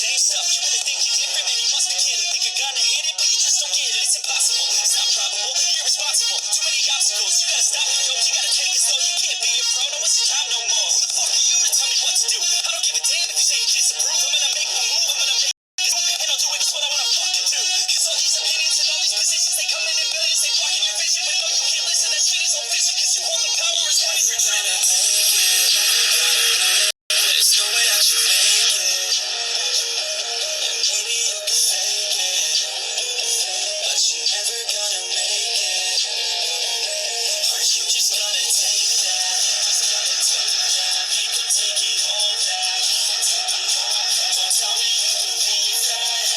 same stuff. You really think you're different? Man, you must be kidding. Think you're gonna hit it, but you just don't get it. It's impossible. It's not probable. Irresponsible. Too many obstacles. You gotta stop it, yo. You gotta take it slow. You can't be a pro. No, it's your time no more. Who the fuck are you to tell me what to do? I don't give a damn if you say you disapprove. I'm gonna make my move. I'm gonna make it move. And I'll do it just what I wanna fucking do. Cause all these opinions and all these positions, they come in millions. They blocking your vision. But no, you can't listen. That shit is all vision. Cause you hold the power as long as you're driven. There's no way that you make it. And maybe you can fake it, but you're never gonna make it. Are you just gonna take that? People take it all back. Don't tell me you believe that.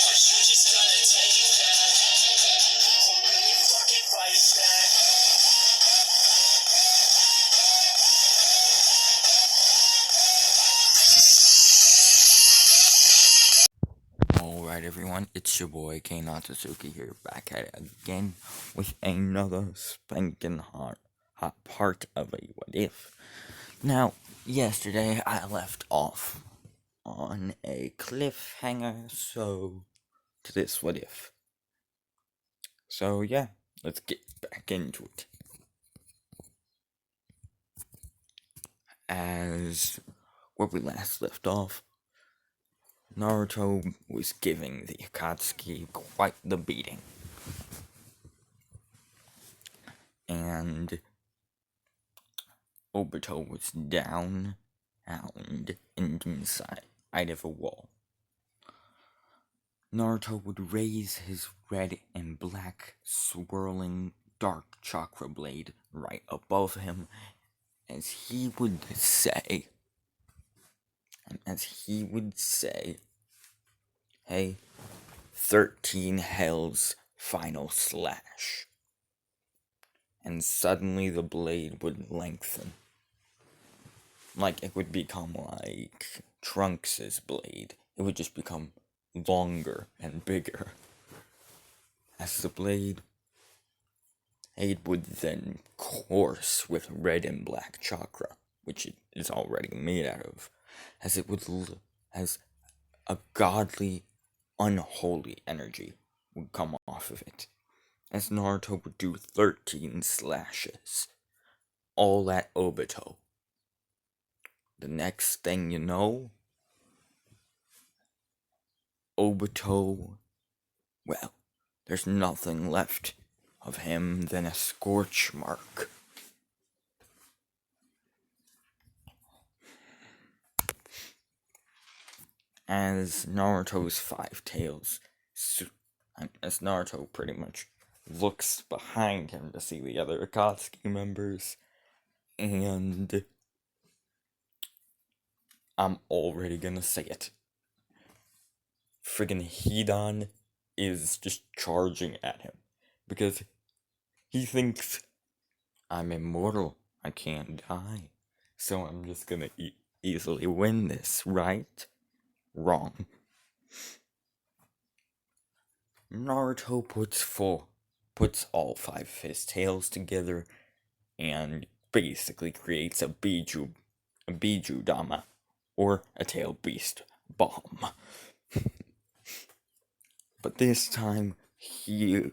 Are you just gonna take that? Or will you fucking fight back? Alright everyone, it's your boy K Natsuki here, back at it again with another spanking hot part of a what if. Now, yesterday I left off on a cliffhanger, so to this what if. So yeah, let's get back into it. As where we last left off, Naruto was giving the Akatsuki quite the beating. And Obito was down and inside of a wall. Naruto would raise his red and black swirling dark chakra blade right above him as he would say, hey, 13 Hell's final slash. And suddenly the blade would lengthen. Like it would become like Trunks' blade. It would just become longer and bigger. As the blade, it would then course with red and black chakra, which it is already made out of, as it would, as a godly, unholy energy would come off of it, as Naruto would do 13 slashes, all at Obito. The next thing you know, Obito, well, there's nothing left of him than a scorch mark. As Naruto's five tails, as Naruto pretty much looks behind him to see the other Akatsuki members, and I'm already gonna say it. Friggin' Hidan is just charging at him, because he thinks, I'm immortal, I can't die, so I'm just gonna easily win this, right? Wrong. Naruto puts all five of his tails together and basically creates a Biju Dama, or a tail beast bomb. But this time he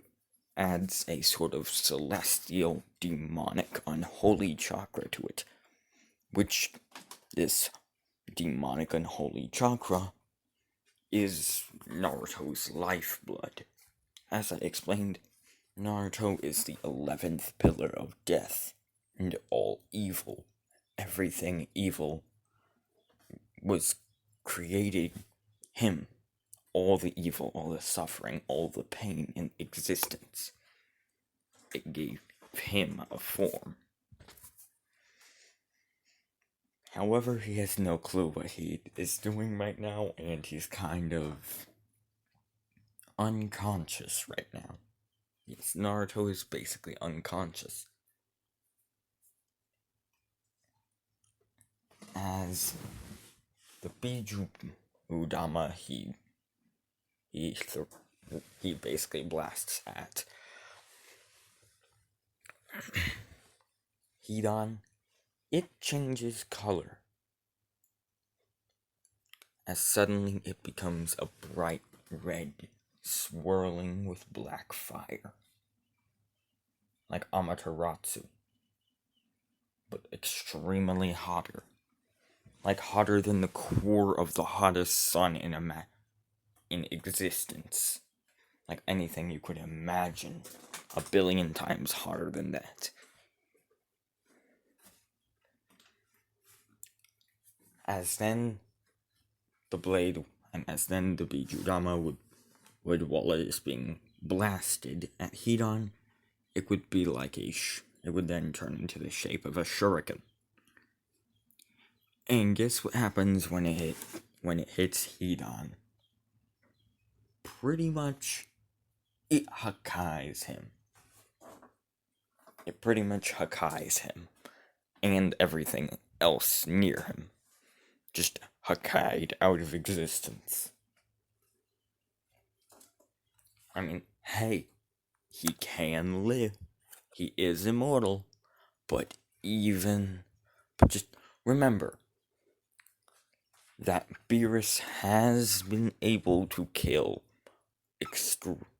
adds a sort of celestial, demonic, unholy chakra to it, which this demonic, unholy chakra is Naruto's lifeblood. As I explained, Naruto is the 11th pillar of death, and all evil, everything evil, was created him. All the evil, all the suffering, all the pain in existence. It gave him a form. However, he has no clue what he is doing right now, and he's kind of unconscious right now. Yes, Naruto is basically unconscious. As the Biju Udama, he basically blasts at Hidan. It changes color. as suddenly it becomes a bright red, swirling with black fire. Like Amaterasu, but extremely hotter. Like hotter than the core of the hottest sun in existence. Like anything you could imagine. 1,000,000,000 times hotter than that. As then the blade, and as then the Bijudama would while it is being blasted at Hidan, it would be like it would then turn into the shape of a shuriken. And guess what happens when it hits Hidan? Pretty much, it Hakais him. It pretty much Hakais him. And everything else near him. Just Hakai'd out of existence. I mean, hey, he can live. He is immortal. But just remember that Beerus has been able to kill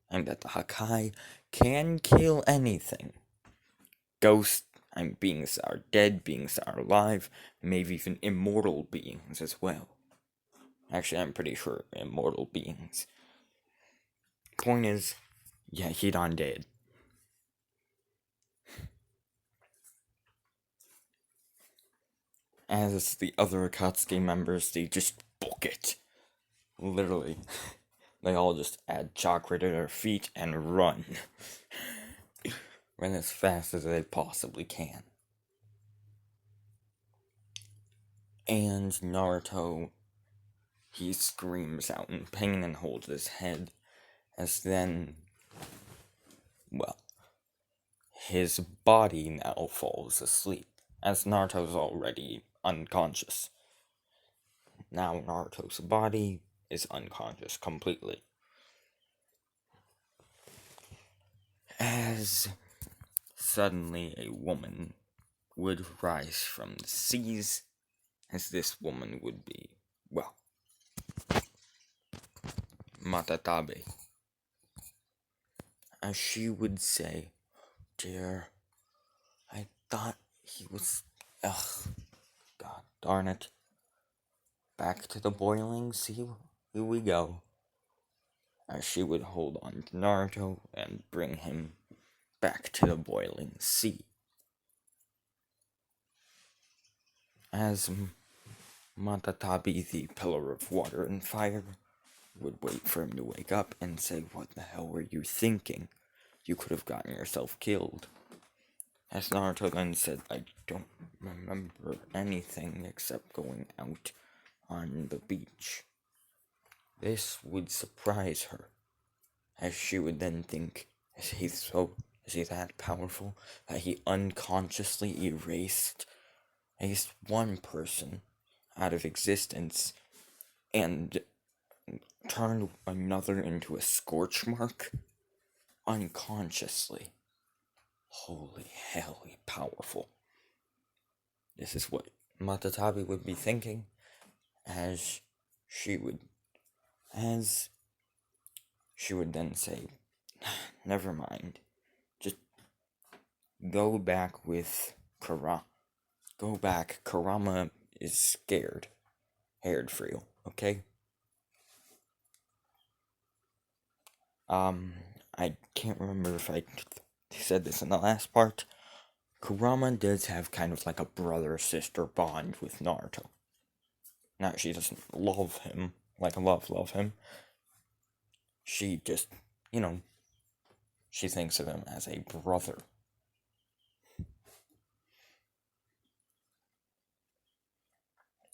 and that the Hakai can kill anything. Ghosts and beings that are dead, beings that are alive, maybe even immortal beings as well. Actually, I'm pretty sure immortal beings. Point is, yeah, Hidan dead. As the other Akatsuki members, they just book it. Literally. They all just add chakra to their feet and run. Run as fast as they possibly can. And Naruto, he screams out in pain and holds his head, as then, well, his body now falls asleep, as Naruto's already unconscious. Now Naruto's body is unconscious completely. As suddenly a woman would rise from the seas, as this woman would be, well, Matatabe. As she would say, "Dear, I thought he was, god darn it. Back to the boiling sea, here we go." As she would hold on to Naruto and bring him back to the boiling sea. As Matatabi, the pillar of water and fire, would wait for him to wake up and say, "What the hell were you thinking? You could have gotten yourself killed." As Naruto then said, "I don't remember anything except going out on the beach." This would surprise her, as she would then think, is he that powerful that he unconsciously erased at least one person out of existence and turned another into a scorch mark unconsciously? Holy hell, he powerful. This is what Matatabi would be thinking as she would then say, "Never mind. Just go back with Kurama. Go back. Kurama is scared for you, okay?" I can't remember if I said this in the last part. Kurama does have kind of like a brother-sister bond with Naruto. Now, she doesn't love him, like love him. She just, she thinks of him as a brother.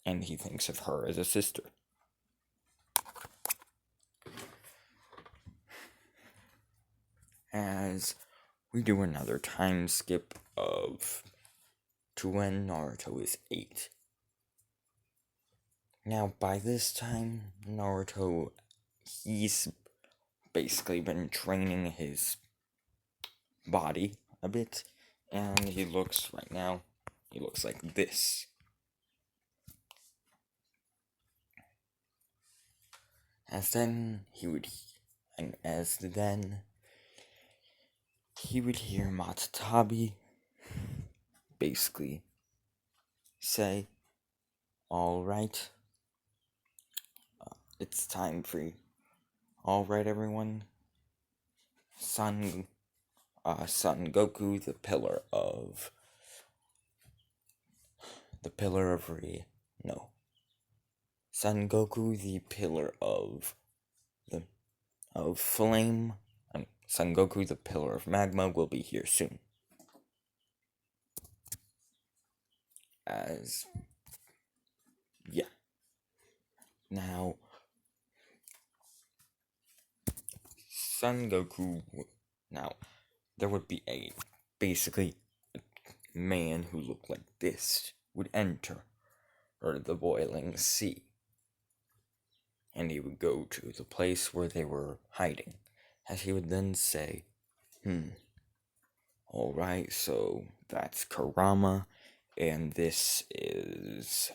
And he thinks of her as a sister. As we do another time skip to when Naruto is 8. Now, by this time, Naruto, he's basically been training his body a bit, and he looks like this. As then he would hear Matatabi basically say, "Alright, it's time for you. Alright, everyone. Son Goku, the pillar of Son Goku, the pillar of flame, and Son Goku, the pillar of magma, will be here soon." Now, Son Goku. Now, there would be basically a man who looked like this would enter the boiling sea, and he would go to the place where they were hiding, as he would then say, "Alright, so that's Kurama, and this is,"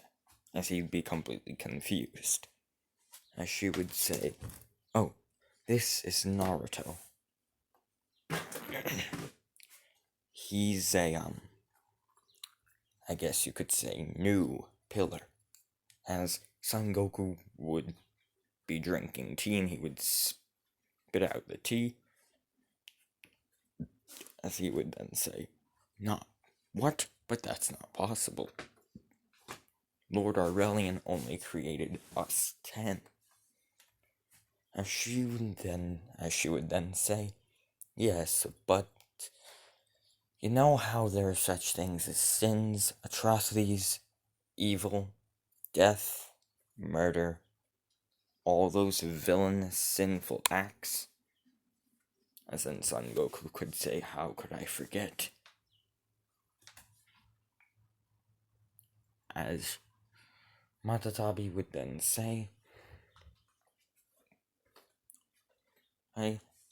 as he'd be completely confused, as she would say, "Oh, this is Naruto. He's I guess you could say, new pillar." As Son Goku would be drinking tea, and he would spit out the tea, as he would then say, "Not what? But that's not possible. Lord Aurelian only created us 10. As she would then say, "Yes, but you know how there are such things as sins, atrocities, evil, death, murder, all those villainous, sinful acts?" As then Son Goku could say, "How could I forget?" As Matatabi would then say,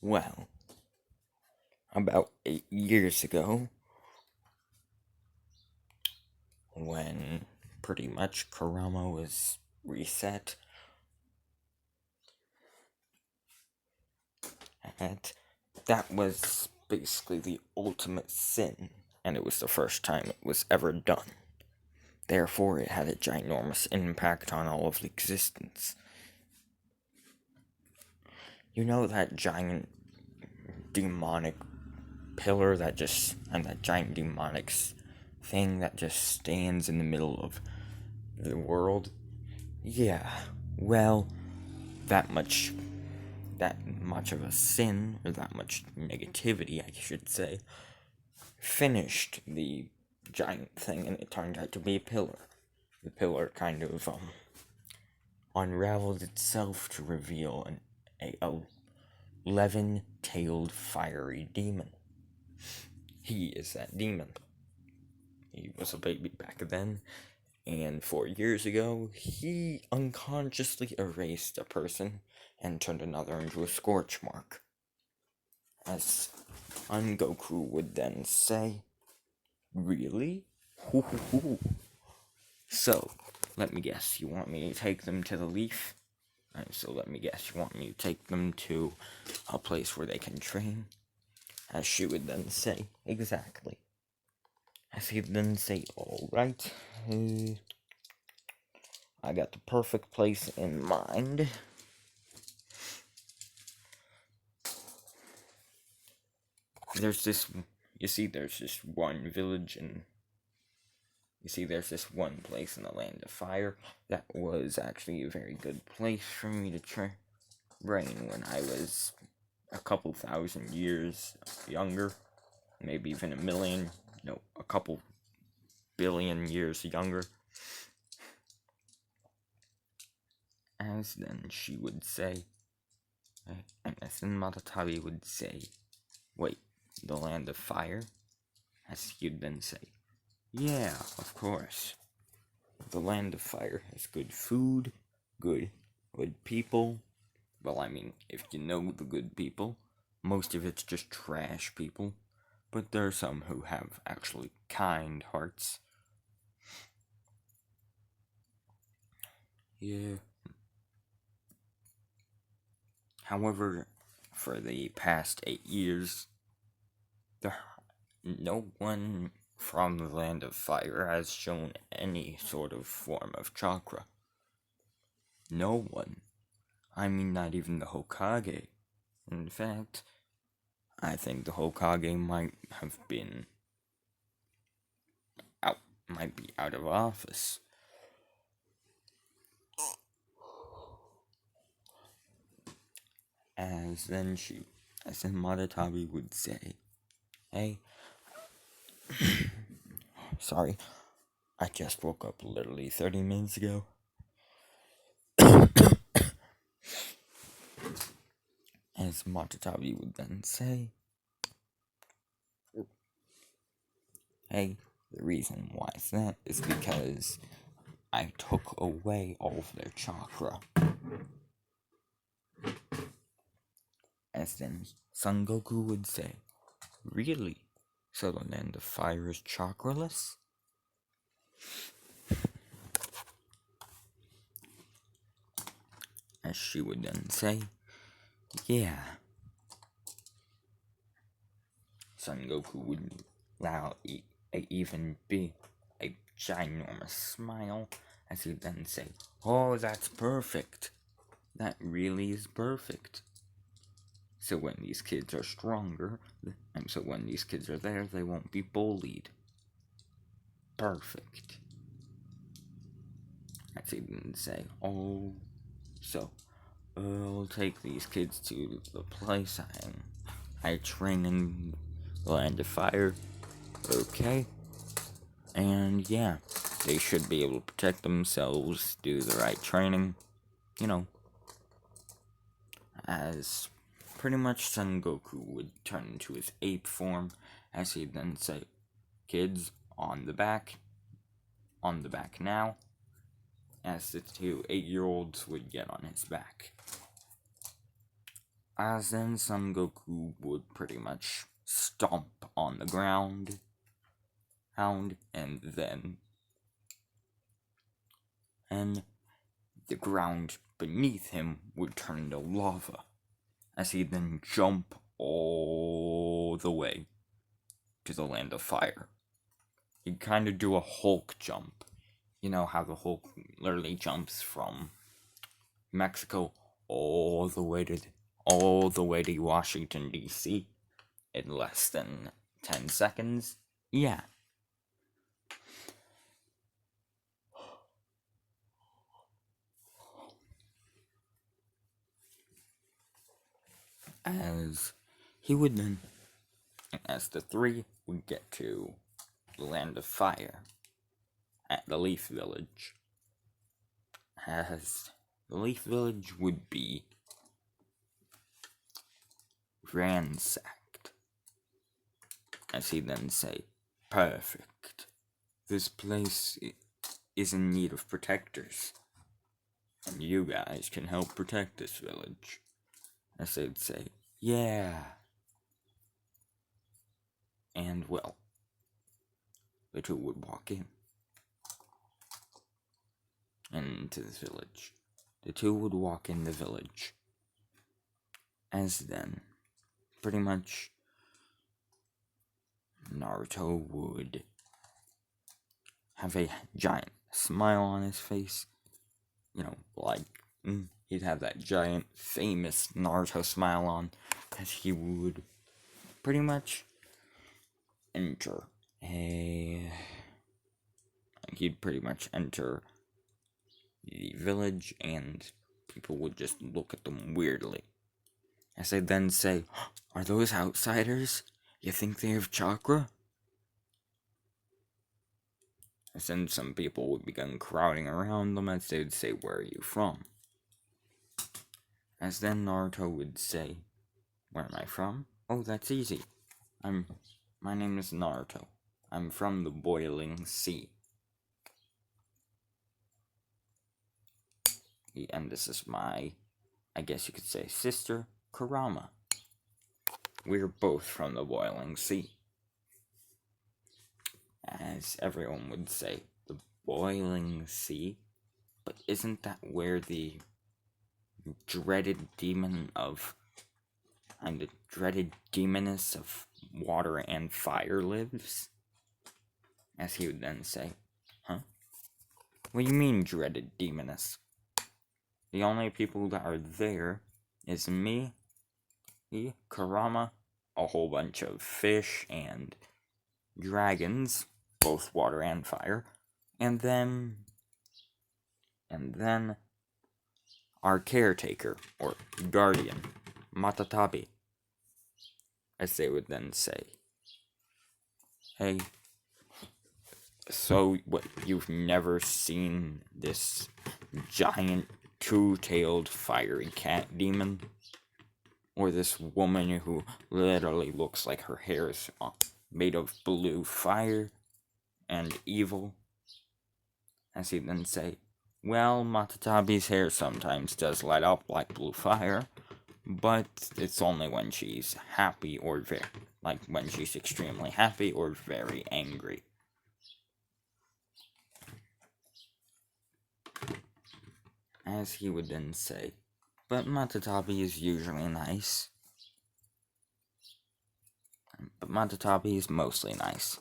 "Well, about 8 years ago, when pretty much Kurama was reset, and that was basically the ultimate sin, and it was the first time it was ever done. Therefore, it had a ginormous impact on all of existence. You know that giant demonic pillar and that giant demonic thing that just stands in the middle of the world? Yeah, well, that much of a sin, or that much negativity, I should say, finished the giant thing, and it turned out to be a pillar. The pillar kind of unraveled itself to reveal a 11-tailed fiery demon. He is that demon. He was a baby back then, and 4 years ago, he unconsciously erased a person and turned another into a scorch mark. As Goku would then say, "Really? Hoo. So, let me guess, you want me to take them to the Leaf? So let me guess, you want me to take them to a place where they can train?" As she would then say, "Exactly." As he'd then say, "Alright, I got the perfect place in mind. There's this one village, and there's this one place in the Land of Fire that was actually a very good place for me to train when I was a couple thousand years younger, maybe even a couple billion years younger." As then she would say, and as then Matatabi would say, "Wait, the Land of Fire?" As he'd then say, "Yeah, of course. The Land of Fire has good food, good people. Well, I mean, if you know the good people, most of it's just trash people, but there are some who have actually kind hearts." Yeah. However, for the past 8 years, no one from the Land of Fire has shown any sort of form of chakra. No one. I mean, not even the Hokage. In fact, I think the Hokage might be out of office. As then Madatabi would say, hey, sorry, I just woke up literally 30 minutes ago. As Madatabi would then say, hey, the reason why it's that is because I took away all of their chakra. As then Son Goku would say, really? So the Land of Fire is chakraless? As she would then say, yeah. Son Goku would allow even be a ginormous smile as he'd then say, oh, that's perfect. That really is perfect. So when these kids are stronger, and so when these kids are there, they won't be bullied. Perfect. As he'd then say, oh, so I'll take these kids to the place I train in the Land of Fire. Okay. And yeah, they should be able to protect themselves, do the right training, as pretty much Son Goku would turn into his ape form, as he'd then say, kids, on the back now, as the 2 8-year-olds would get on his back. As then Son Goku would pretty much stomp on the ground, and the ground beneath him would turn into lava, as he'd then jump all the way to the Land of Fire. He'd kind of do a Hulk jump. You know how the Hulk literally jumps from Mexico all the way to Washington, D.C. in less than 10 seconds? Yeah. As the 3 would get to the Land of Fire at the Leaf Village, as the Leaf Village would be ransacked, as he'd then say, perfect, this place is in need of protectors, and you guys can help protect this village. As they'd say, yeah. And well, the 2 would walk into this village. The 2 would walk in the village. As then, pretty much, Naruto would have a giant smile on his face. He'd have that giant, famous Naruto smile on, as he would pretty much enter he'd pretty much enter the village, and people would just look at them weirdly. As they'd then say, are those outsiders? You think they have chakra? As then some people would begin crowding around them, as they'd say, where are you from? As then Naruto would say, where am I from? Oh, that's easy. My name is Naruto. I'm from the Boiling Sea. And this is my, I guess you could say, sister, Kurama. We're both from the Boiling Sea. As everyone would say, the Boiling Sea? But isn't that where the dreaded demon of. And the dreaded demoness of water and fire lives? As he would then say, huh? What do you mean, dreaded demoness? The only people that are there is me, Karama, a whole bunch of fish and dragons, both water and fire, and then our caretaker, or guardian, Matatabi, as they would then say. Hey, so what, you've never seen this giant two-tailed fiery cat demon? Or this woman who literally looks like her hair is made of blue fire and evil? As he then say, well, Matatabi's hair sometimes does light up like blue fire, but it's only when she's happy or when she's extremely happy or very angry. As he would then say, but Matatabi is usually nice. But Matatabi is mostly nice,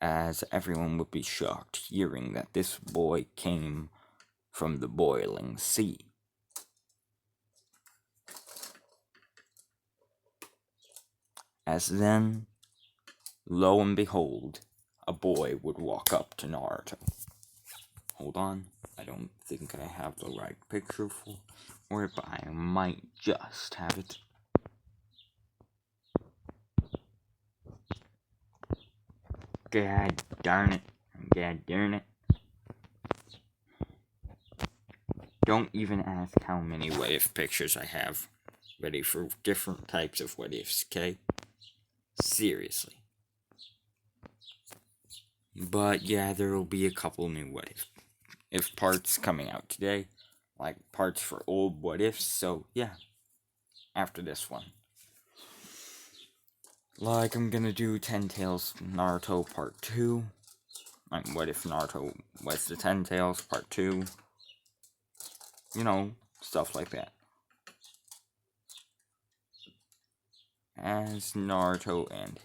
as everyone would be shocked hearing that this boy came from the boiling sea. As then, lo and behold, a boy would walk up to Naruto. Hold on, I don't think I have the right picture for it, but I might just have it. God darn it. God darn it. Don't even ask how many what if pictures I have ready for different types of what ifs, okay? Seriously. But yeah, there will be a couple new what if parts coming out today. Like parts for old what ifs, so yeah. After this one. Like, I'm gonna do 10 Tails Naruto Part 2. Like, what if Naruto was the 10 Tails Part 2? You know, stuff like that. As Naruto and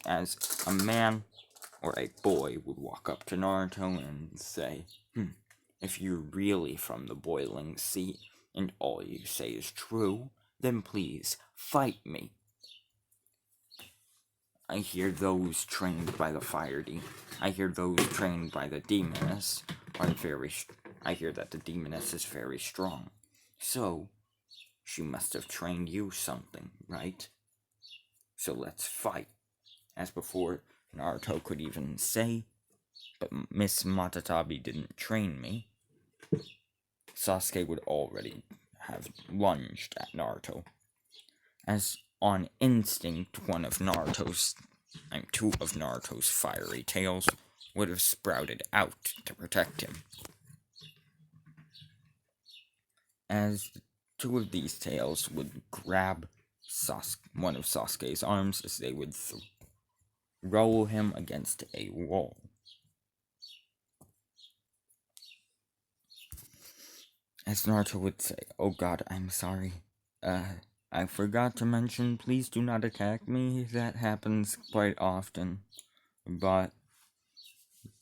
as a man or a boy would walk up to Naruto and say, if you're really from the boiling sea and all you say is true, then please fight me. I hear those trained by the fire demon. I hear those trained by the demoness are I hear that the demoness is very strong. So, she must have trained you something, right? So let's fight. As before, Naruto could even say, but Miss Matatabi didn't train me. Sasuke would already have lunged at Naruto. As on instinct, two of Naruto's fiery tails would have sprouted out to protect him. As two of these tails would grab one of Sasuke's arms as they would roll him against a wall. As Naruto would say, oh god, I'm sorry. I forgot to mention, please do not attack me. That happens quite often. But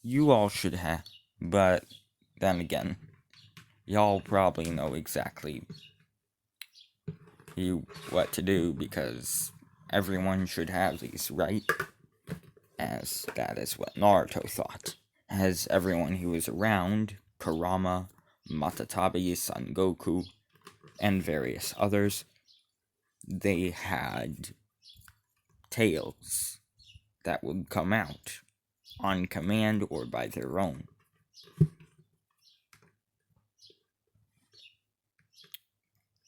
you all should have. But then again, y'all probably know exactly what to do because everyone should have these, right? As that is what Naruto thought. As everyone who was around, Kurama, Matatabi, Son Goku, and various others, they had tails that would come out on command or by their own.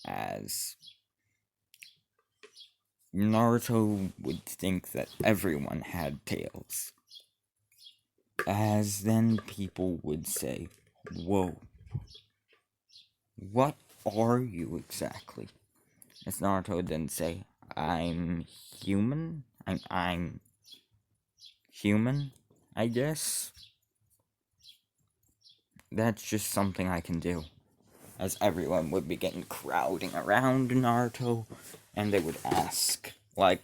As Naruto would think that everyone had tails. As then people would say, whoa, what are you exactly? As Naruto would then say, I'm human? I'm human, I guess? That's just something I can do. as everyone would begin crowding around Naruto, and they would ask, like,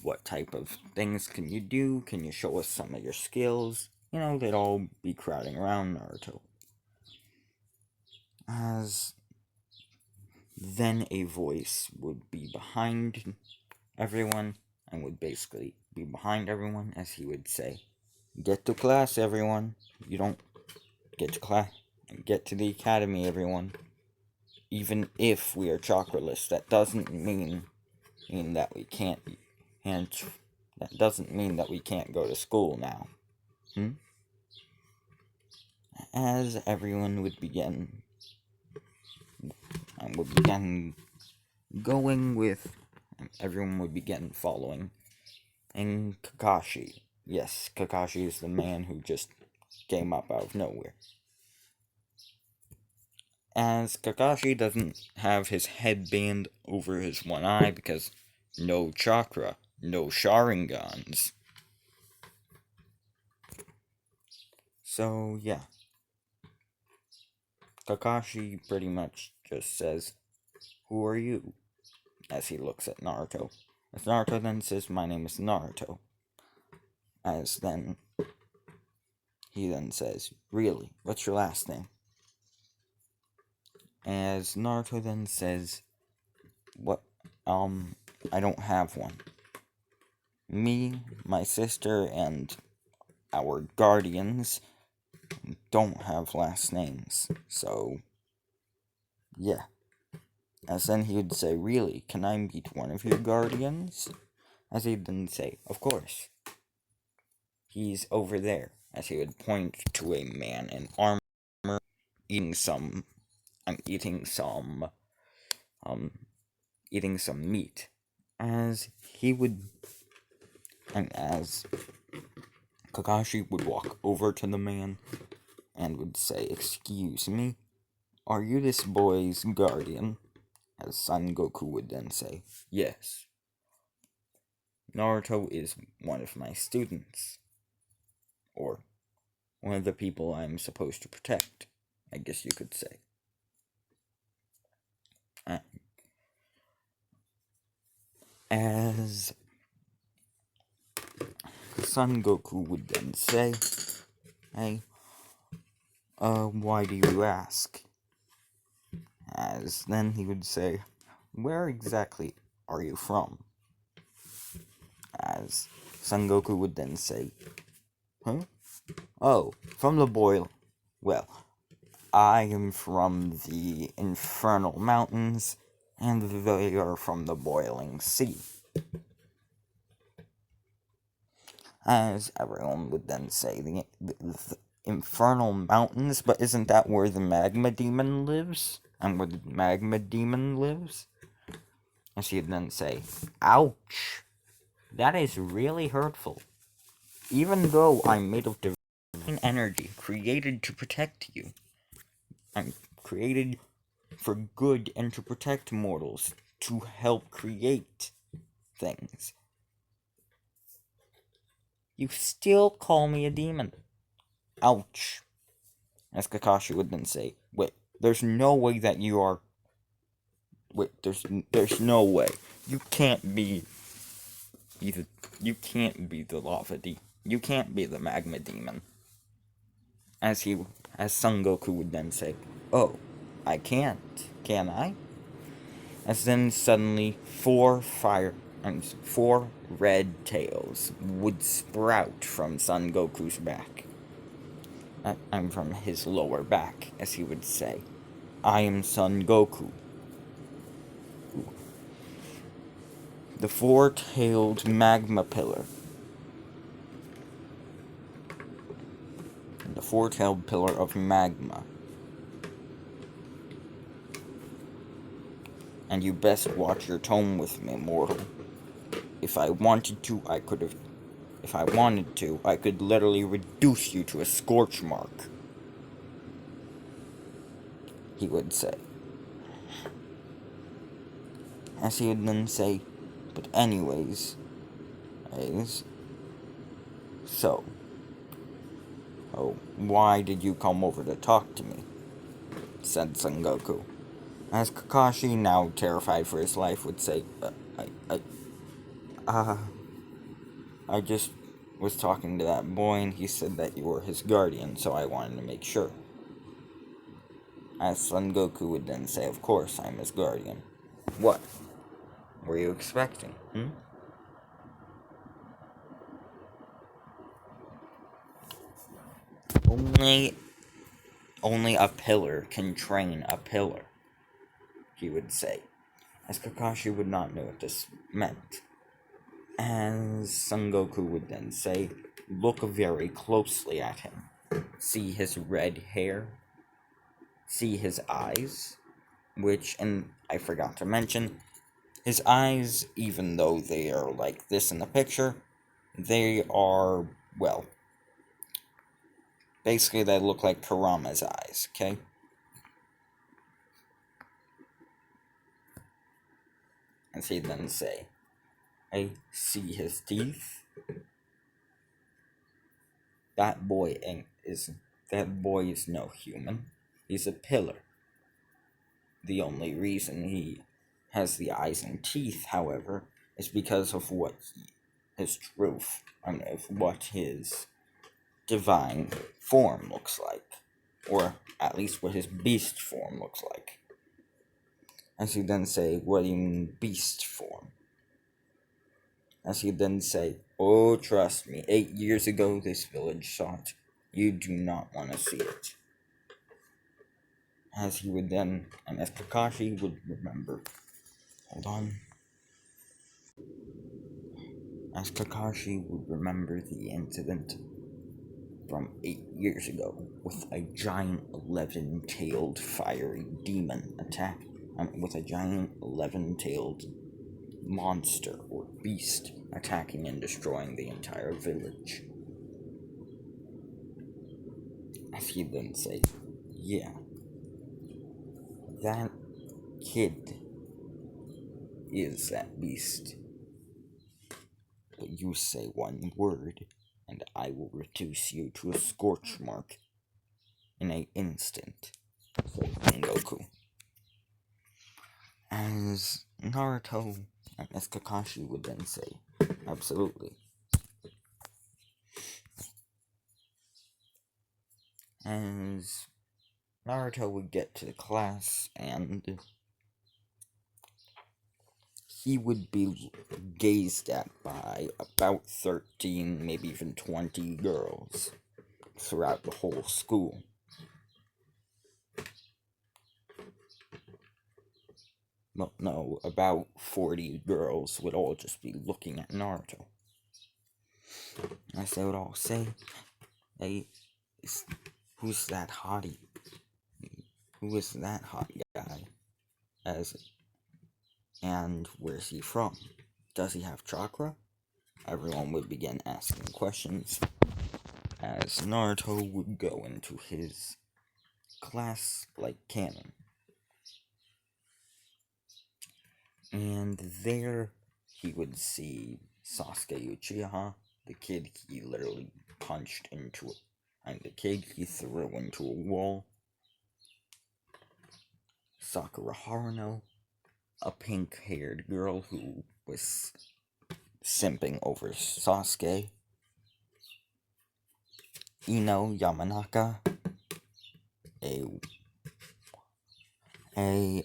what type of things can you do? Can you show us some of your skills? You know, they'd all be crowding around Naruto. As then a voice would be behind everyone, and would basically be behind everyone, as he would say, "Get to class, everyone. You don't get to class. Get to the academy, everyone. Even if we are chakraless, that doesn't mean that we can't, and that doesn't mean that we can't go to school now." As everyone would begin going with, everyone would begin following, and Kakashi. Yes, Kakashi is the man who just came up out of nowhere. As Kakashi doesn't have his headband over his one eye because no chakra, no Sharingans. So, yeah. Kakashi pretty much just says, "Who are you?" as he looks at Naruto. As Naruto then says, "My name is Naruto." As then, he then says, "Really? What's your last name?" As Naruto then says, "What, I don't have one. Me, my sister, and our guardians don't have last names, so, yeah." As then he would say, "Really, can I meet one of your guardians?" As he'd then say, "Of course. He's over there," as he would point to a man in armor eating some meat. As he would, and as Kakashi would walk over to the man and would say, "Excuse me, are you this boy's guardian?" As Son Goku would then say, "Yes. Naruto is one of my students. Or one of the people I'm supposed to protect, I guess you could say." As Son Goku would then say, "Hey, why do you ask?" As then he would say, "Where exactly are you from?" As Son Goku would then say, "Huh? Oh, from the boil. Well, I am from the Infernal Mountains, and they are from the Boiling Sea." As everyone would then say, the Infernal Mountains, but isn't that where the Magma Demon lives? And where the Magma Demon lives? As he'd then say, "Ouch! That is really hurtful. Even though I'm made of divine energy, created to protect you. I'm created for good and to protect mortals, to help create things. You still call me a demon. Ouch." As Kakashi would then say, "Wait, there's no way that you are... Wait, there's no way. You can't be the... You can't be the lava demon. You can't be the magma demon." As Son Goku would then say, "Oh, I can't, can I?" As then suddenly 4 red tails would sprout from Son Goku's back. I'm from his lower back, as he would say, "I am Son Goku. The 4-tailed magma pillar. The 4-tailed pillar of magma. And you best watch your tone with me, mortal. If I wanted to, I could literally reduce you to a scorch mark," he would say. As he would then say, "But anyways, so, "Oh, why did you come over to talk to me?" said Son Goku. As Kakashi, now terrified for his life, would say, uh, I just was talking to that boy and he said that you were his guardian, so I wanted to make sure." As Son Goku would then say, "Of course, I'm his guardian." What were you expecting, Only a pillar can train a pillar, he would say, as Kakashi would not know what this meant. As Son Goku would then say, "Look very closely at him. See his red hair? See his eyes?" Which, and I forgot to mention, his eyes, even though they are like this in the picture, they are, well, basically they look like Kurama's eyes, okay? As he then say, "I see his teeth. That boy is no human. He's a pillar. The only reason he has the eyes and teeth, however, is because of what his divine form looks like, or at least what his beast form looks like." As he then say, "What do you mean beast form?" As he then say, "Oh, trust me, 8 years ago this village saw it. You do not want to see it." As he would then, and as Kakashi would remember, hold on. As Kakashi would remember the incident from 8 years ago with a giant 11-tailed fiery demon with a giant 11-tailed monster or beast attacking and destroying the entire village. As he then say, "Yeah, that kid is that beast. But you say one word, and I will reduce you to a scorch mark in an instant," said Goku. As Naruto and as Kakashi would then say, "Absolutely." As Naruto would get to the class, and he would be gazed at by about 13, maybe even 20 girls throughout the whole school. Well, no, about 40 girls would all just be looking at Naruto. As they would all say, "Hey, who's that hottie? Who is that hot guy? And where's he from? Does he have chakra?" Everyone would begin asking questions as Naruto would go into his class like canon. And there he would see Sasuke Uchiha, the kid he literally punched into and the kid he threw into a wall. Sakura Haruno, a pink-haired girl who was simping over Sasuke. Ino Yamanaka,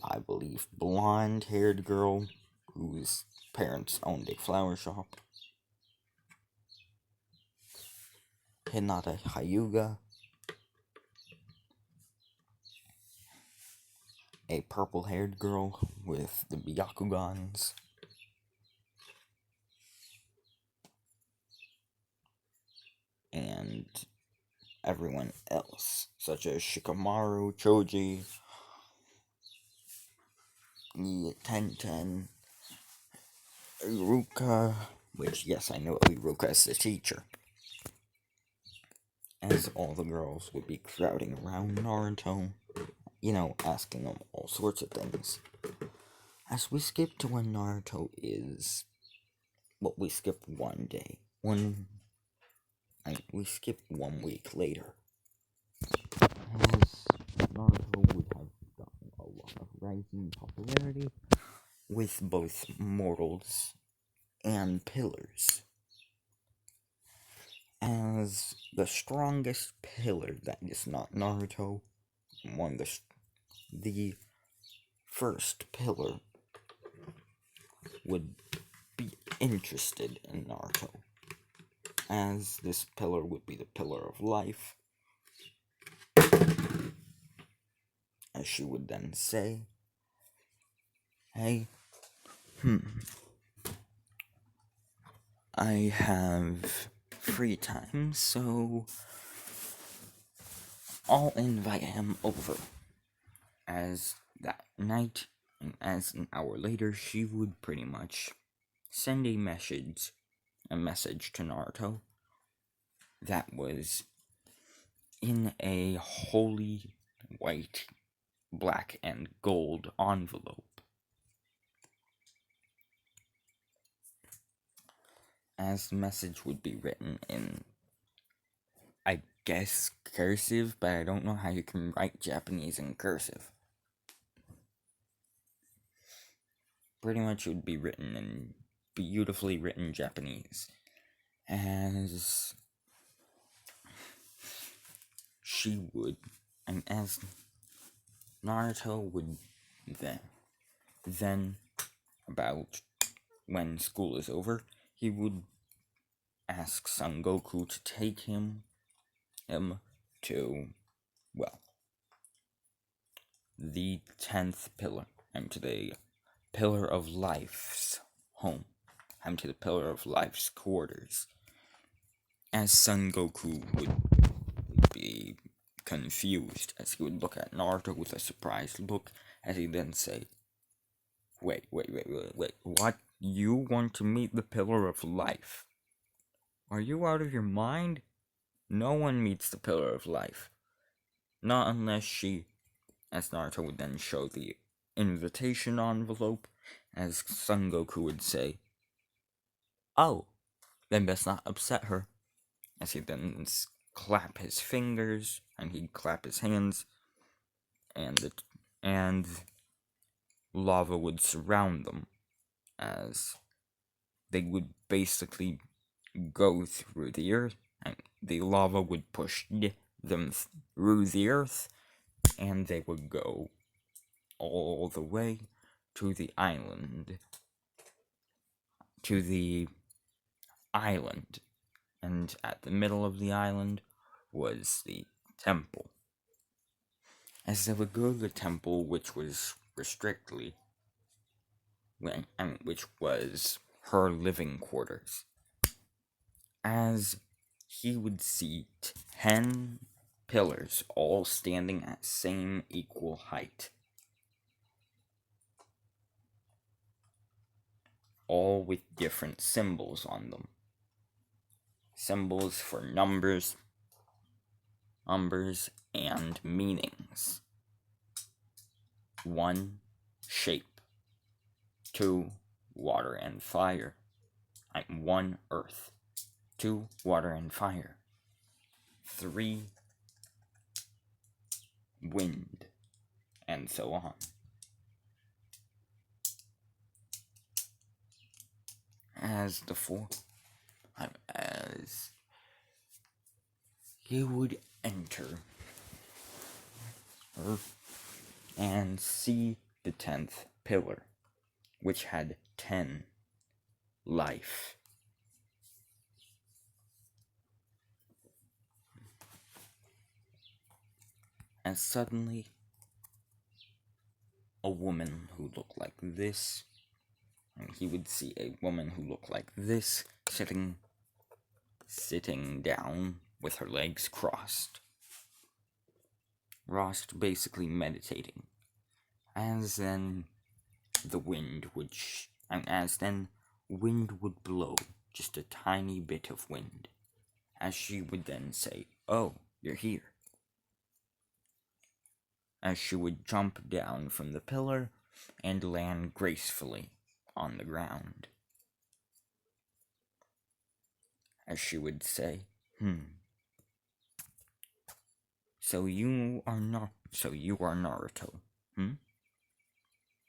I believe, blonde-haired girl whose parents owned a flower shop. Hinata Hyuga, a purple-haired girl with the Byakugans. And everyone else, such as Shikamaru, Choji, Tenten, Iruka, which, yes, I know Iruka is the teacher. As all the girls would be crowding around Naruto, asking him all sorts of things. As we skip to when Naruto is, we skip one day. We skip 1 week later. rising popularity with both mortals and pillars. As the strongest pillar that is not Naruto, the first pillar would be interested in Naruto, as this pillar would be the pillar of life, as she would then say, hey, I have free time, so I'll invite him over. As that night, and as an hour later, she would pretty much send a message to Naruto that was in a holy white, black, and gold envelope. As the message would be written in, I guess, cursive, but I don't know how you can write Japanese in cursive. Pretty much it would be written in beautifully written Japanese. As she would, and as Naruto would then about when school is over, he would ask Son Goku to take him to, well, the 10th pillar, and to the Pillar of Life's home, and to the Pillar of Life's quarters. As Son Goku would be confused, as he would look at Naruto with a surprised look, as he then say, Wait, what? You want to meet the Pillar of Life? Are you out of your mind? No one meets the Pillar of Life. Not unless she, as Naruto would then show the invitation envelope, as Son Goku would say, oh, then best not upset her. As he then clap his fingers, and he'd clap his hands, and lava would surround them, as they would basically go through the earth, and the lava would push them through the earth, and they would go all the way to the island. And at the middle of the island was the temple. As they would go to the temple, which was which was her living quarters, as he would see 10 pillars all standing at same equal height, all with different symbols on them. Symbols for numbers and meanings. 1, shape. 2, water and fire. 1, earth. 2, water and fire. 3, wind, and so on. As he would enter and see the 10th pillar, which had 10 life. And suddenly, a woman who looked like this, and he would see a woman who looked like this, sitting down with her legs crossed, basically meditating. As then wind would blow, just a tiny bit of wind, as she would then say, oh, you're here. As she would jump down from the pillar and land gracefully on the ground. As she would say, So you are Naruto,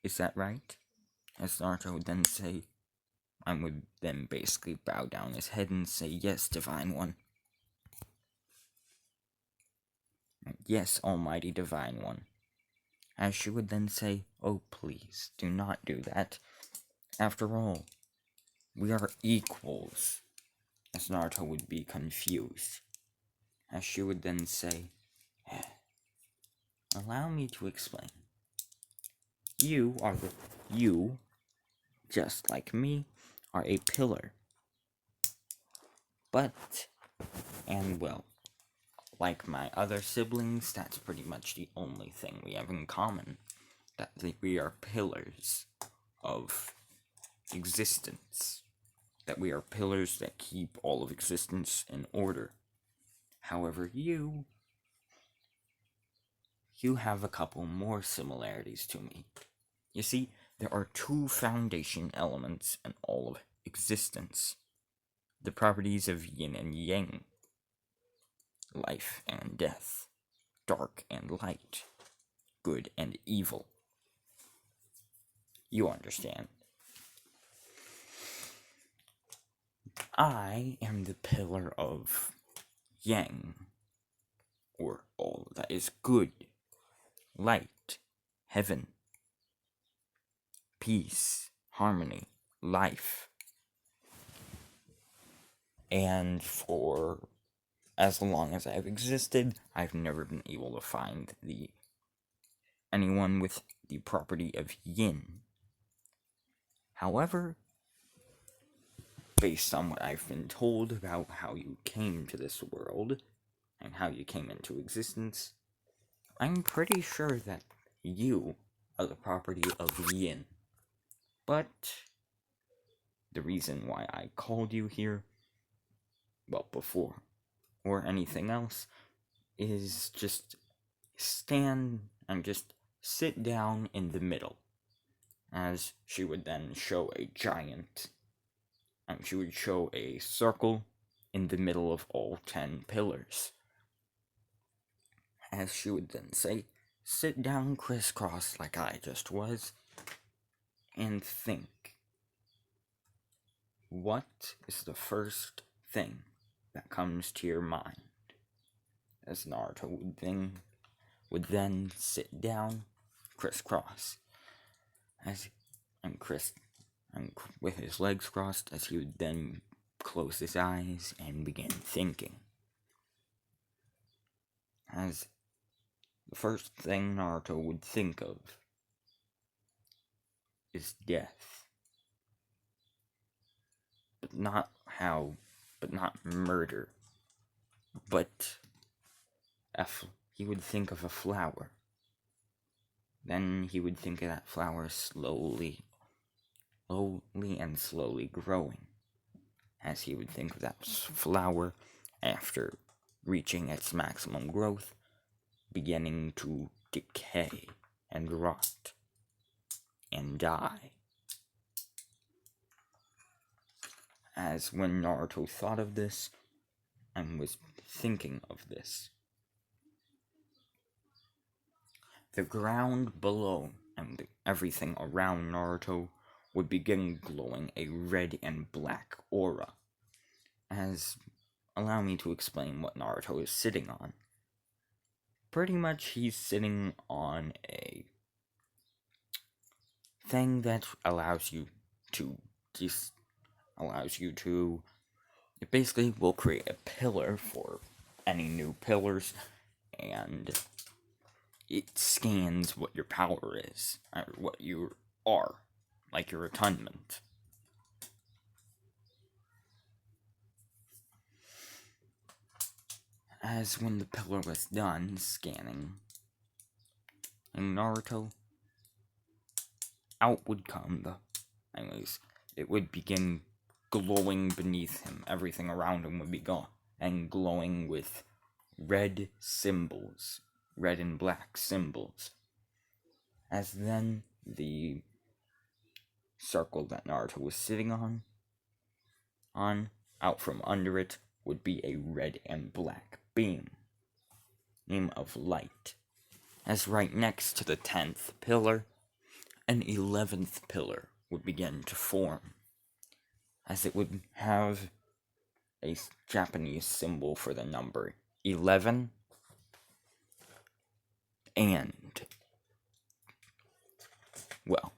Is that right? As Naruto would then say, and would then basically bow down his head and say, yes, Divine One. Yes, Almighty Divine One. As she would then say, oh please, do not do that. After all, we are equals. As Naruto would be confused. As she would then say, allow me to explain. You, just like me, are a pillar. But, and well, like my other siblings, that's pretty much the only thing we have in common. That we are pillars of existence. That we are pillars that keep all of existence in order. However, you have a couple more similarities to me. You see, there are two foundation elements in all of existence. The properties of yin and yang. Life and death. Dark and light. Good and evil. You understand. I am the pillar of yang, or all that is good, light, heaven, peace, harmony, life. And for as long as I've existed, I've never been able to find anyone with the property of yin. However, based on what I've been told about how you came to this world, and how you came into existence, I'm pretty sure that you are the property of yin. But the reason why I called you here, well, before, or anything else, is just stand and just sit down in the middle. As she would then show a giant, and she would show a circle in the middle of all 10 pillars. As she would then say, sit down crisscross like I just was, and think. What is the first thing that comes to your mind? As Naruto would then sit down crisscross, and with his legs crossed, as he would then close his eyes and begin thinking. As the first thing Naruto would think of is death. But not murder. But he would think of a flower. Then he would think of that flower slowly and slowly growing. As he would think of that flower after reaching its maximum growth, beginning to decay and rot and die. As when Naruto thought of this and was thinking of this, the ground below and everything around Naruto would begin glowing a red and black aura. Allow me to explain what Naruto is sitting on. Pretty much he's sitting on a thing that allows you to it basically will create a pillar for any new pillars, and it scans what your power is, or what you are, like your atonement. As when the pillar was done scanning, and Naruto, out would come it would begin glowing beneath him. Everything around him would be gone, and glowing with red symbols, red and black symbols. As then the circle that Naruto was sitting on, out from under it, would be a red and black beam, name of light. As right next to the 10th pillar, an 11th pillar would begin to form, as it would have a Japanese symbol for the number 11 and, well,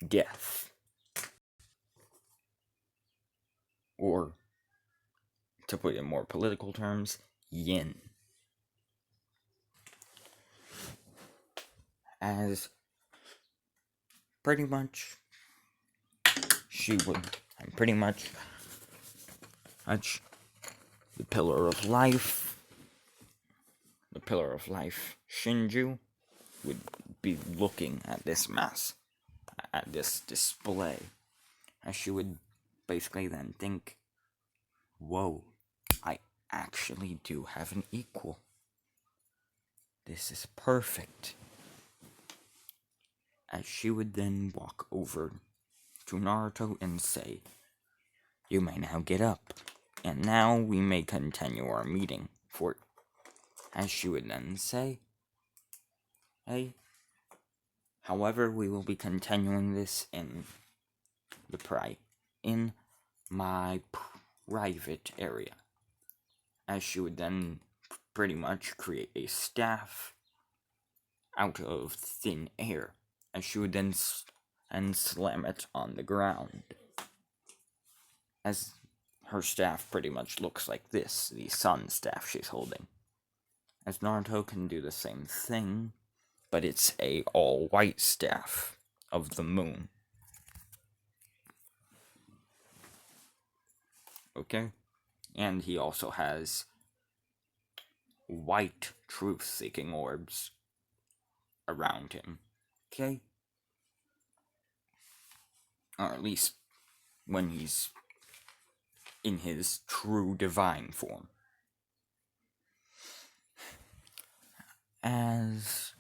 death. Or, to put it in more political terms, yin. As pretty much she would, and pretty much the pillar of life, Shinju, would be looking at this mess, at this display, as she would basically then think, whoa, I actually do have an equal. This is perfect. As she would then walk over to Naruto and say, you may now get up, and now we may continue our meeting, for, as she would then say, hey, however, we will be continuing this in my private area. As she would then pretty much create a staff out of thin air, as she would then slam it on the ground. As her staff pretty much looks like this, the sun staff she's holding. As Naruto can do the same thing, but it's a all-white staff of the moon. Okay? And he also has white truth-seeking orbs around him. Okay? Or at least when he's in his true divine form. As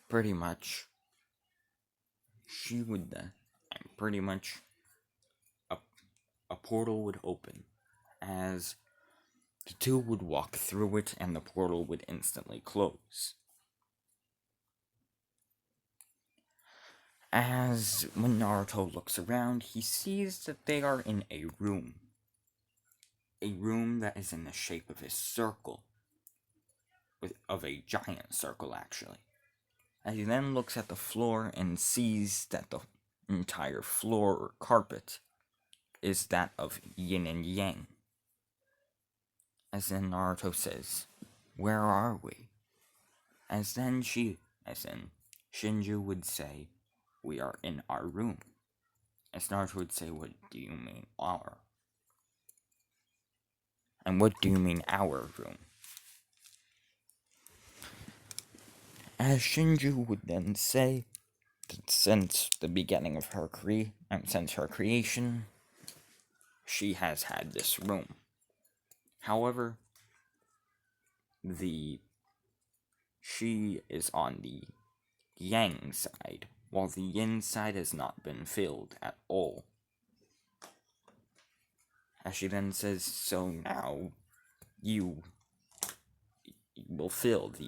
pretty much she would then, pretty much a portal would open, as the two would walk through it and the portal would instantly close. As when Naruto looks around, he sees that they are in a room. A room that is in the shape of a circle. Of a giant circle, actually. As he then looks at the floor and sees that the entire floor or carpet is that of yin and yang. As then Naruto says, where are we? As then Shinju would say, we are in our room. As Naruto would say, what do you mean our? And what do you mean our room? As Shinju would then say that since the beginning of her since her creation, she has had this room. However, she is on the yang side, while the yin side has not been filled at all. As she then says, so now you will fill the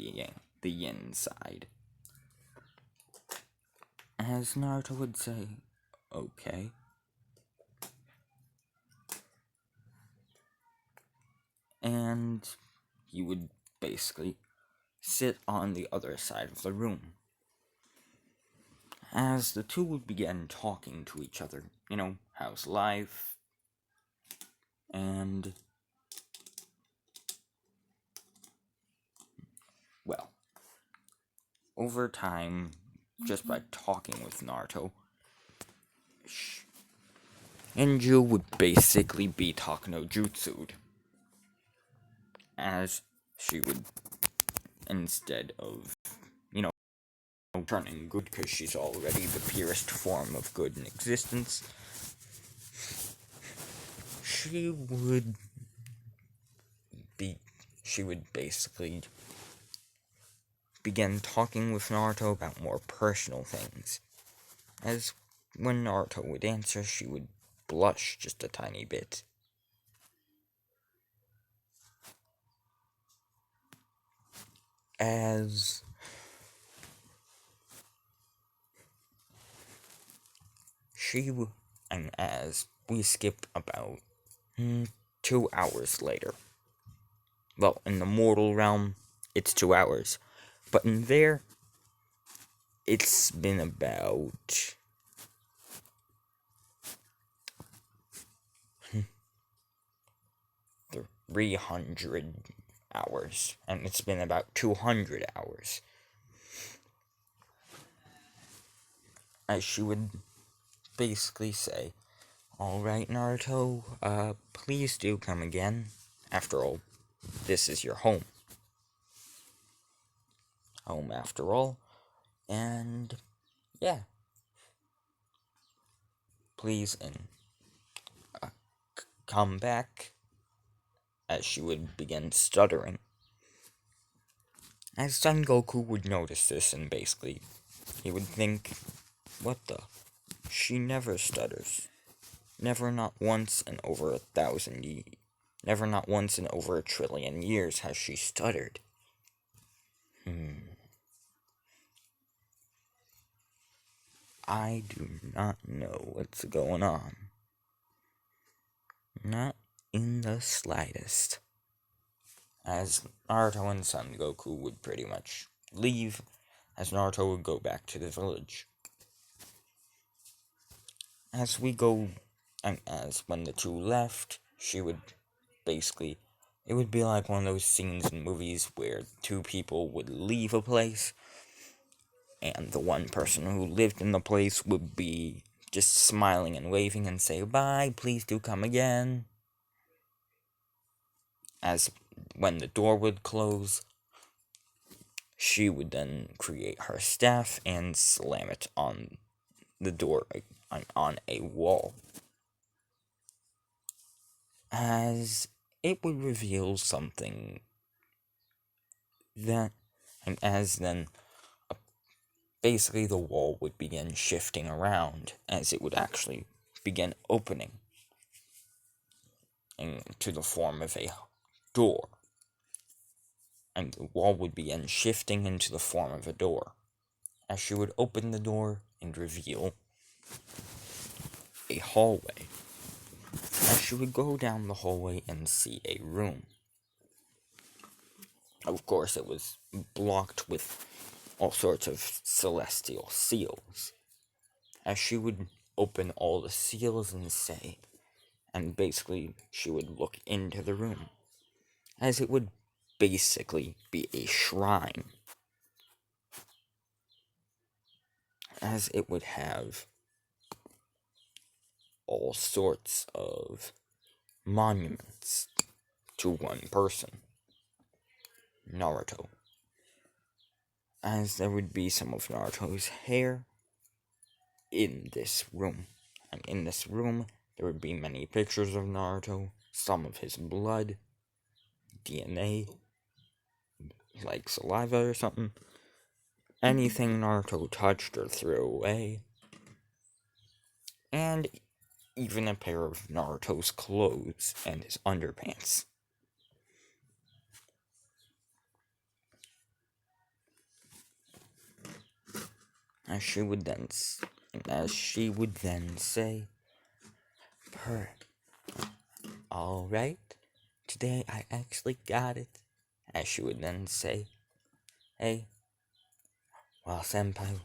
yin side. As Naruto would say, okay. And he would basically sit on the other side of the room. As the two would begin talking to each other, how's life? And, well, over time, just by talking with Naruto, Shinju would basically be Takano Jutsu'd. As she would, instead of, turning good because she's already the purest form of good in existence, she would basically begin talking with Naruto about more personal things. As when Naruto would answer, she would blush just a tiny bit. As And as we skip about 2 hours later. Well, in the mortal realm, it's 2 hours. But in there, it's been about 300 hours. And it's been about 200 hours. As she would basically say, "Alright, Naruto, please do come again. After all, this is your home. Home after all. And yeah. Please and come back." As she would begin stuttering. As Son Goku would notice this, and basically, he would think, what the? She never stutters. Never, not once in over 1,000 years. Never, not once in over 1,000,000,000,000 years has she stuttered. I do not know what's going on. Not in the slightest. As Naruto and Son Goku would pretty much leave, as Naruto would go back to the village. As we go, and as when the two left, she would basically, it would be like one of those scenes in movies where two people would leave a place, and the one person who lived in the place would be just smiling and waving and say, "Bye, please do come again." As when the door would close, she would then create her staff and slam it on the door, on a wall. As it would reveal something that, and as then basically the wall would begin shifting around as it would actually begin opening into the form of a door. And the wall would begin shifting into the form of a door. As she would open the door and reveal a hallway. As she would go down the hallway and see a room. Of course, it was blocked with all sorts of celestial seals. As she would open all the seals and say, and basically she would look into the room, as it would basically be a shrine. As it would have all sorts of monuments to one person, Naruto. As there would be some of Naruto's hair in this room. And in this room, there would be many pictures of Naruto, some of his blood, DNA, like saliva or something. Anything Naruto touched or threw away. And even a pair of Naruto's clothes and his underpants. As she would then say, "Alright, today I actually got it." As she would then say, "Hey, while Senpai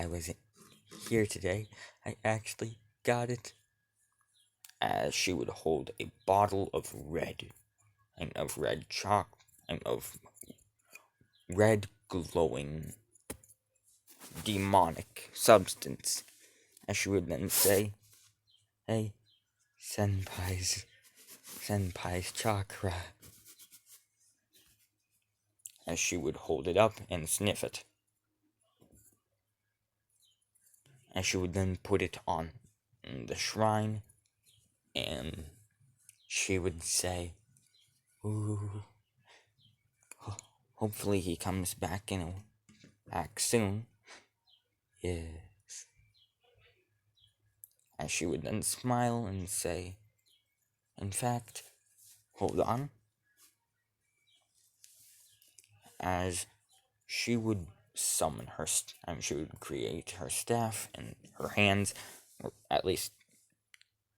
was here today, I actually got it." As she would hold a bottle of red chalk, and of red glowing demonic substance. As she would then say, "Hey, Senpai's chakra." As she would hold it up and sniff it. As she would then put it on the shrine, and she would say, "Ooh, hopefully he comes back soon." Yes. As she would then smile and say, "In fact, hold on." As she would summon her, she would create her staff in her hands, or at least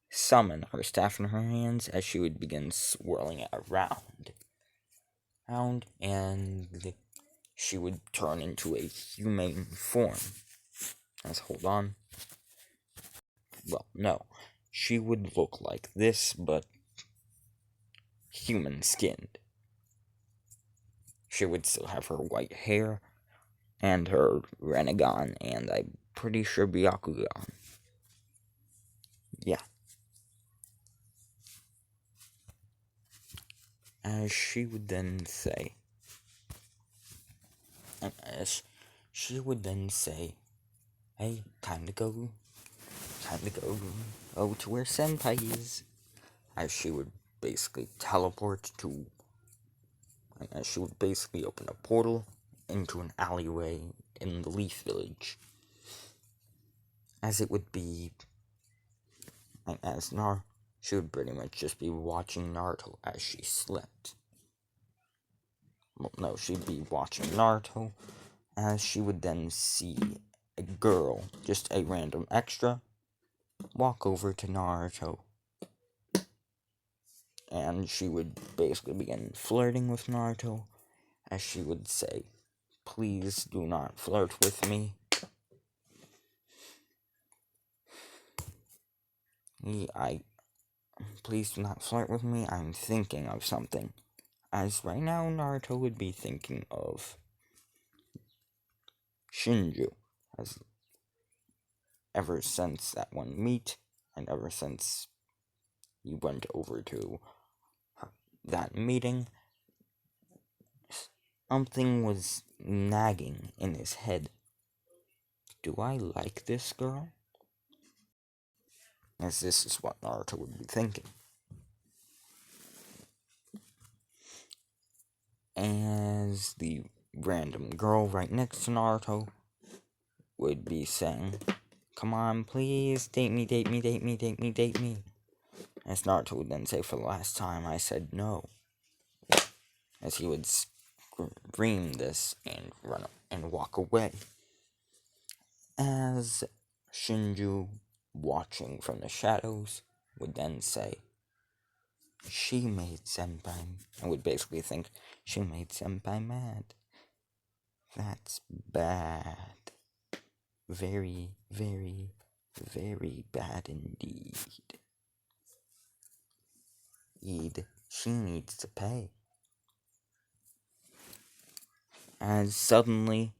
summon her staff in her hands as she would begin swirling it around, and she would turn into a human form. Hold on. Well, no. She would look like this, but human-skinned. She would still have her white hair, and her Renegon, and I'm pretty sure Byakugan. Yeah. As she would then say, hey, time to go to where senpai is. As she would basically she would basically open a portal into an alleyway in the Leaf Village. As it would be, she would pretty much just be watching Naruto as she slept. Well, no, she'd be watching Naruto as she would then see a girl, just a random extra, walk over to Naruto. And she would basically begin flirting with Naruto, as she would say, "Please do not flirt with me. Please do not flirt with me. I'm thinking of something." As right now, Naruto would be thinking of Shinju, as ever since that one meet, and ever since he went over to that meeting, something was nagging in his head. Do I like this girl? As this is what Naruto would be thinking. As the random girl right next to Naruto would be saying, "Come on, please, date me, date me, date me, date me, date me." As Naruto would then say, "For the last time, I said no." As he would scream this and run and walk away. As Shinju, watching from the shadows, would then say, "She made Senpai," and would basically think, "She made Senpai mad. That's bad. Very, very, very bad indeed. She needs to pay." As suddenly,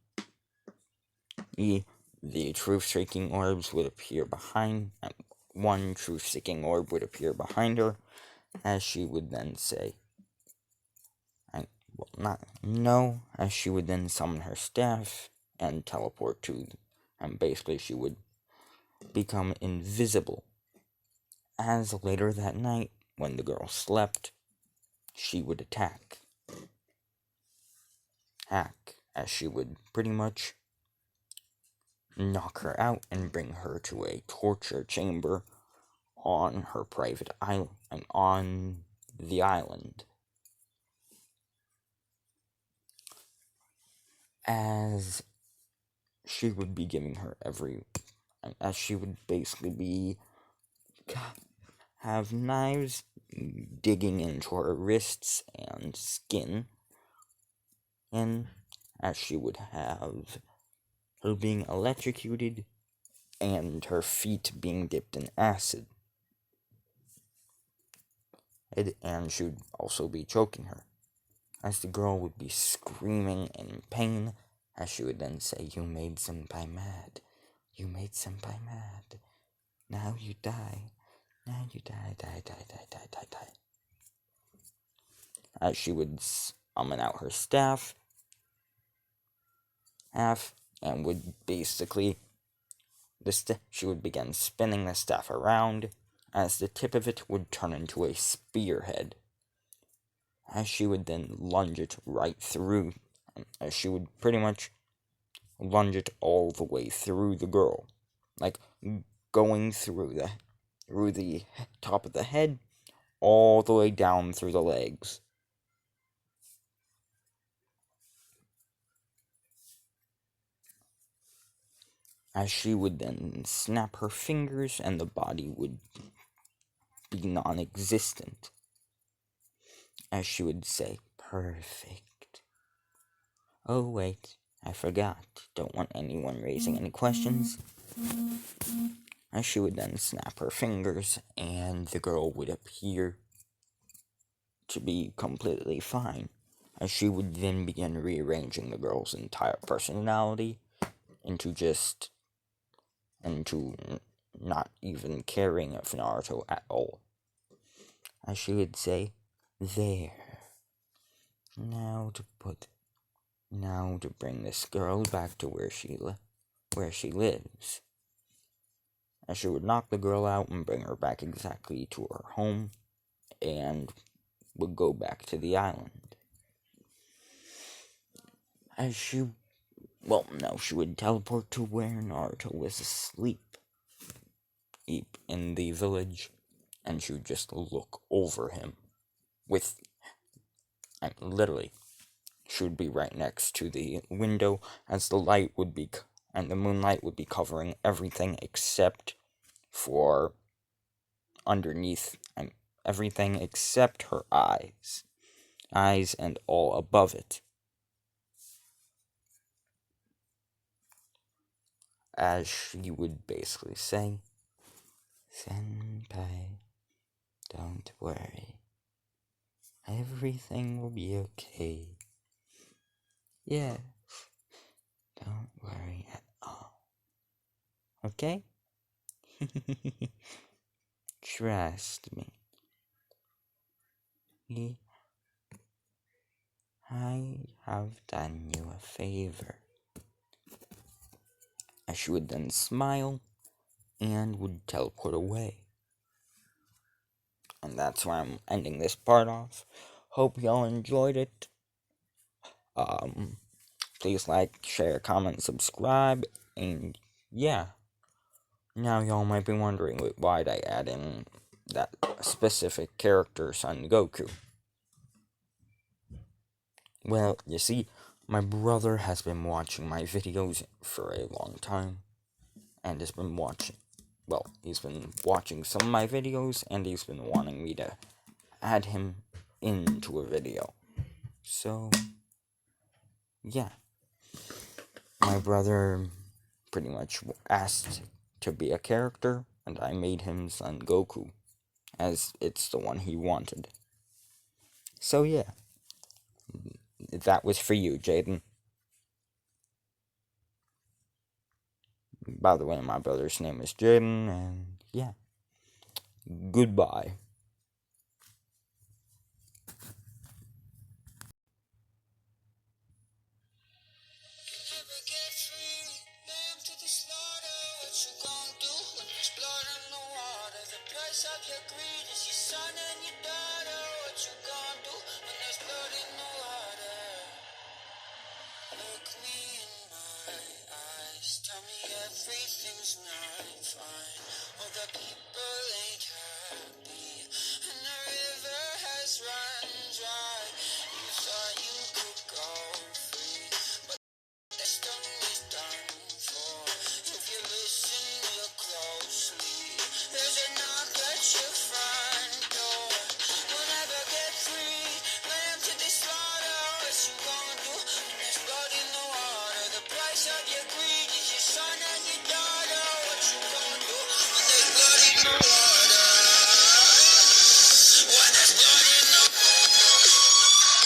the truth-seeking orbs would appear behind. One truth-seeking orb would appear behind her, as she would then say, as she would then summon her staff and teleport to, and basically she would become invisible. As later that night, when the girl slept, she would attack, as she would pretty much knock her out and bring her to a torture chamber on her private island, on the island. As she would be giving her as she would basically have knives digging into her wrists and skin, and as she would have her being electrocuted and her feet being dipped in acid. And she would also be choking her, as the girl would be screaming in pain, as she would then say, "You made Senpai mad. You made Senpai mad. Now you die. Now you die, die, die, die, die, die, die." As she would summon out her staff, and would basically, she would begin spinning the staff around, as the tip of it would turn into a spearhead. As she would then lunge it right through, as she would pretty much lunge it all the way through the girl, like going through the top of the head, all the way down through the legs. as she would then snap her fingers and the body would be non-existent, as she would say, "Perfect. Oh wait, I forgot. Don't want anyone raising any questions." As she would then snap her fingers and the girl would appear to be completely fine, as she would then begin rearranging the girl's entire personality into not even caring of Naruto at all. As she would say, "There. Now to bring this girl back to where she lives." As she would knock the girl out and bring her back exactly to her home, and would go back to the island. She would teleport to where Naruto was asleep in the village, and she would just look over him literally, she would be right next to the window, as the moonlight would be covering everything except for everything except her eyes and all above it. As she would basically say, "Senpai, don't worry. Everything will be okay. Yes, don't worry at all. Okay? Trust me. I have done you a favor." As she would then smile and would teleport away. And that's where I'm ending this part off. Hope y'all enjoyed it. Please like, share, comment, subscribe, and yeah. Now y'all might be wondering, why'd I add in that specific character, Son Goku? Well, you see, my brother has been watching my videos for a long time, and he's been watching some of my videos, and he's been wanting me to add him into a video. So, yeah. My brother pretty much asked to be a character, and I made him Son Goku, as it's the one he wanted. So, yeah. That was for you, Jaden. By the way, my brother's name is Jaden, and yeah. Goodbye. Never get free, lamb to the slaughter. What you gon' do when there's blood in the water? The price of your greed is your son and your daughter. What you gon' do when there's blood in the water? Look me in my eyes, tell me everything's not fine. All the people ain't happy, and the river has run dry. You thought you could go free, but this done is done for. If you listen real closely, there's a knock at your front door. You'll never get free, lamb to the slaughter. What you gonna do when there's blood in the water? The price of your greed is your son and your daughter. What you gonna do when there's blood in the water?